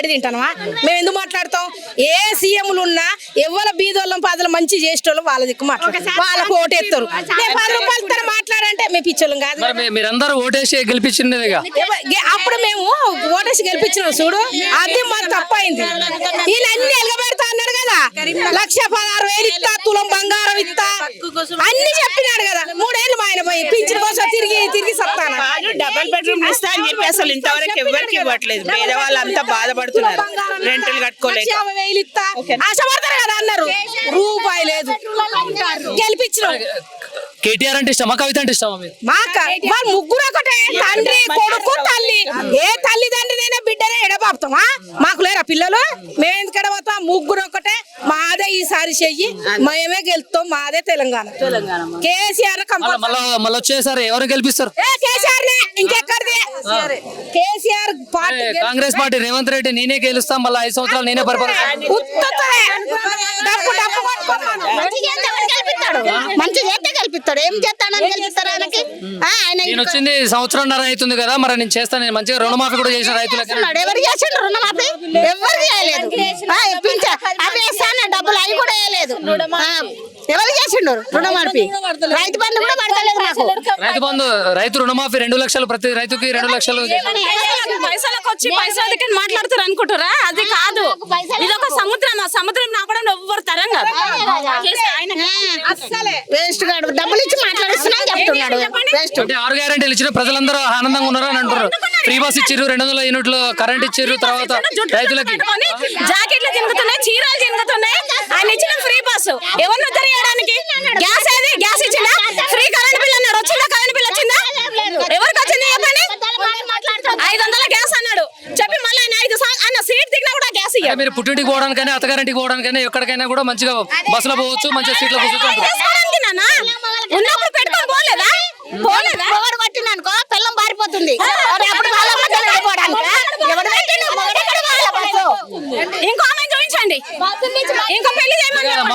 గడి తింటామా? మేము ఎందుకు మాట్లాడతాం? ఏ సీఎంలు ఉన్నా ఎవరి బీదోళ్ళం పాదలు మంచి చేసేటోళ్ళు వాళ్ళ దిక్కు మాట్లాడతారు, వాళ్ళకు ఓటేస్తారు. 10 రూపాయలు ఇస్తారు మాట్లాడంటే మేము పిచ్చోళ్ళం కాదు. మీరందరూ ఓటేసి గెలిపించిండేదిగా. అప్పుడు మేము ఓటేసి గెలిపించినాం చూడు, అది మాకు తప్పైంది. ఈయన అన్ని ఎలగబెడతా అన్నాడు కదా, 1,16,000 ఇస్తా, తులం బంగారం ఇస్తా అన్ని చెప్పినాడు కదా. 3 ఏళ్ళు మా ఆయన పోయి పింఛన్ కోసం తిరిగి సత్తాను. డబుల్ బెడ్రూమ్ ఇస్తా అని చెప్పి అసలు ఇంతవరకు ఎవరికి ఇవ్వట్లేదు. పేదవాళ్ళు అంతా బాధపడుతున్నారు, రెంట్లు కట్టుకోలేక. 50,000 ఇస్తా ఆశపడతారు కదా అన్నారు, రూపాయి లేదు. గెలిపించినాం. కేటీఆర్ అంటే ఇష్టమా, కవిత అంటే ఇష్టమా? వాళ్ళు ముగ్గురు ఒకటే, తండ్రి కొడుకు తల్లి. ఏ తల్లిదండ్రినైనా బిడ్డనే ఎడబాపుతామా? మాకు లేరా పిల్లలు? మేము ఎందుకు ఎడబోతాం? ముగ్గురు ఒకటే. మాదే ఈసారి చెయ్యి, మేమే గెలుస్తాం. మాదే తెలంగాణ. కేసీఆర్ మళ్ళీ వచ్చేసారి ఎవరు గెలిపిస్తారు? కేసీఆర్ నే, ఇంకెక్కడిది? కేసీఆర్ పార్టీ, కాంగ్రెస్ పార్టీ రేవంత్ రెడ్డి నేనే గెలుస్తాం, మళ్ళీ 5 సంవత్సరాలు నేనే పరిపాలన. మంచి చేస్తే గెలిపిస్తాడు. ఏం చేస్తాడని గెలిపిస్తారు ఆయనకి? నేను వచ్చింది 1.5 సంవత్సరం అవుతుంది కదా, మరి నేను చేస్తాను. నేను మంచిగా రుణమాఫీ కూడా చేసిన రైతులకు. ఎవరు చేసిండు రుణమాఫీ? ఎవరు చేయలేదు. అవి వేస్తాను డబ్బులు, అవి కూడా వేయలేదు. ఎవరు చేసిండు రుణమాఫీ? రైతు బంధు కూడా పడతలేదు మాకు. రైతు రుణమాఫీ 2 లక్షలు, ప్రతి రైతుకి 2 లక్షలు. పైసలకు వచ్చి పైసలకి మాట్లాడుతారు అనుకుంటారా? అది కాదు, ఇది ఒక సముద్రం. ఆ సముద్రం నాపడం ఎవ్వరు తరం కాదు. వేస్ట్ గాడు డబ్బులు ఇచ్చి మాట్లాడిస్తున్నాను చెప్తున్నాడు. అంటే 6 గ్యారెంటీలు ఇచ్చిన ప్రజలందరూ ఆనందంగా ఉన్నారు అని అంటారు. ఫ్రీ బస్ ఇచ్చారు, 200 యూనిట్లు కరెంట్ ఇచ్చారు, తర్వాత రైతులకి జాకెట్లు తిరుగుతున్నాయి, చీరలు తిరుగుతున్నాయి. ఆయన ఇచ్చిన ఫ్రీ బస్ ఎవరిని ఉద్ధరించడానికి? గ్యాస్ ఏది? గ్యాస్ ఇచ్చిందా? ఫ్రీ కరెంట్ బిల్ అన్నాడు, వచ్చిందా? కరెంట్ బిల్ వచ్చిందా? ఎవరికి వచ్చింది చెప్పండి? 500 గ్యాస్ అన్నాడు చెప్పి మళ్ళీ ఆయన 5 అన్న సీట్ దిగినా కూడా గ్యాస్ ఇయ్యారు. మీరు పుట్టింటికి పోవడానికైనా, అత్తగారింటికి పోవడానికైనా, ఎక్కడికైనా కూడా మంచిగా బస్సులో పోవచ్చు, మంచిగా సీట్లో కూర్చోవచ్చు. ఉన్నప్పుడు